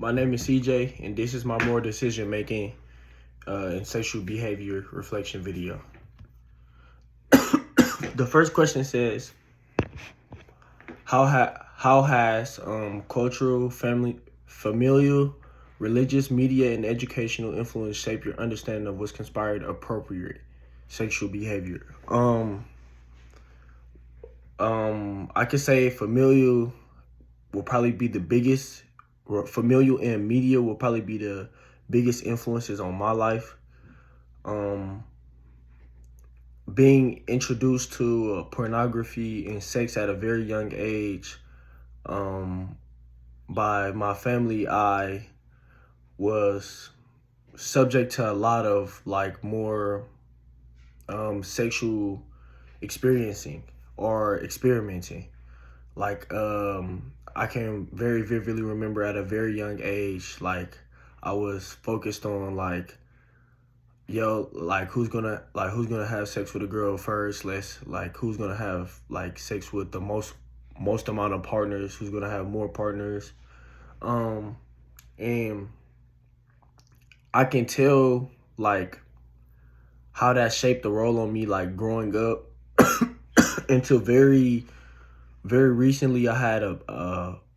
My name is CJ, and this is my more decision making and sexual behavior reflection video. The first question says, how has cultural, familial, religious, media, and educational influence shaped your understanding of what's considered appropriate sexual behavior? I could say familial will probably be the biggest. Familial and media will probably be the biggest influences on my life. Being introduced to pornography and sex at a very young age by my family, I was subject to a lot of more sexual experiencing or experimenting. I can very vividly remember at a very young age, I was focused on who's gonna have sex with a girl first. Who's gonna have sex with the most amount of partners, who's gonna have more partners. And I can tell how that shaped the role on me growing up until very recently. I had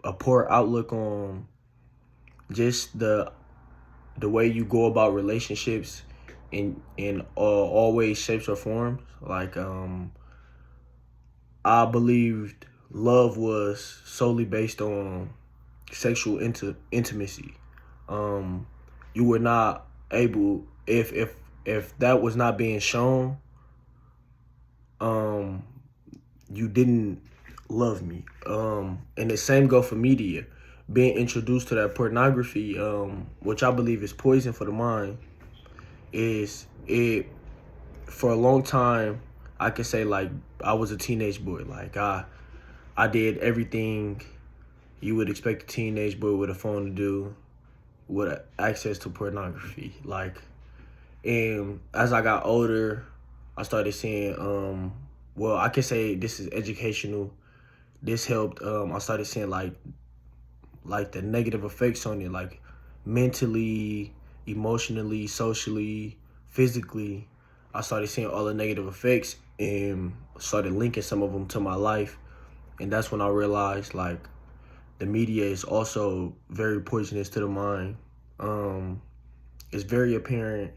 a poor outlook on just the way you go about relationships in all ways, shapes, or forms. I believed love was solely based on sexual intimacy. You were not able, if that was not being shown, you didn't love me. And the same go for media. Being introduced to that pornography, which I believe is poison for the mind, for a long time, I could say I was a teenage boy. I did everything you would expect a teenage boy with a phone to do, with access to pornography. And as I got older, I started seeing, I can say this is educational. This helped. I started seeing the negative effects on it, mentally, emotionally, socially, physically. I started seeing all the negative effects and started linking some of them to my life. And that's when I realized the media is also very poisonous to the mind. It's very apparent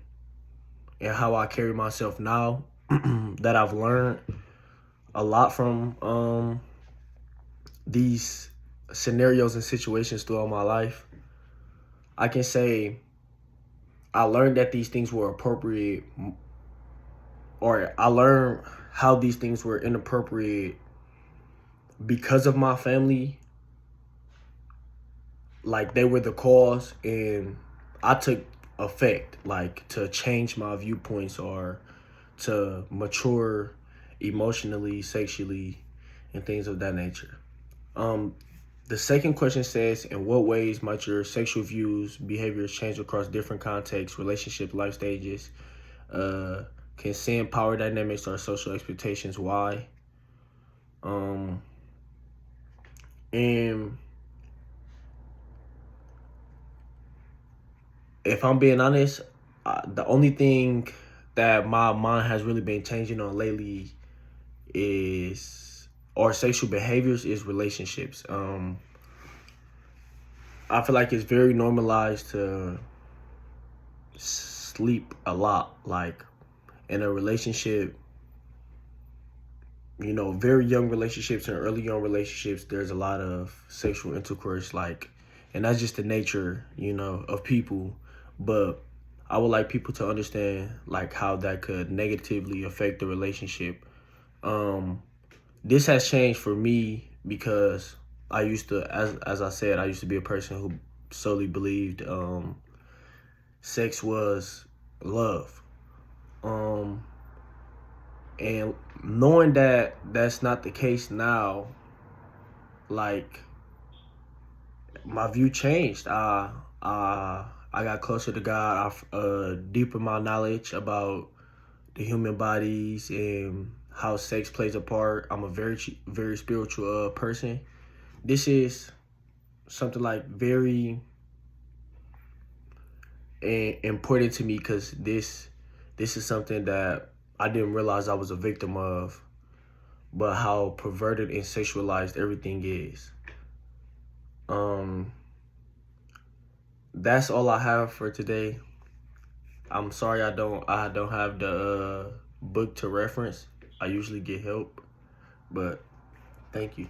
in how I carry myself now that I've learned a lot from these scenarios and situations throughout my life. I can say I learned that these things were appropriate, or I learned how these things were inappropriate because of my family. They were the cause, and I took effect, to change my viewpoints or to mature emotionally, sexually, and things of that nature. The second question says, in what ways might your sexual views, behaviors change across different contexts, relationships, life stages? Can sin, power dynamics, or social expectations? Why? And if I'm being honest, the only thing that my mind has really been changing on lately or sexual behaviors is relationships. I feel like it's very normalized to sleep a lot. In a relationship, very young relationships and early young relationships, there's a lot of sexual intercourse, and that's just the nature, of people. But I would like people to understand how that could negatively affect the relationship. This has changed for me because I used to, as I said, I used to be a person who solely believed sex was love. And knowing that that's not the case now, my view changed. I got closer to God. I deepened my knowledge about the human bodies and how sex plays a part. I'm a very spiritual person. This is something very important to me because this is something that I didn't realize I was a victim of, but how perverted and sexualized everything is. That's all I have for today. I'm sorry I don't have the book to reference. I usually get help, but thank you.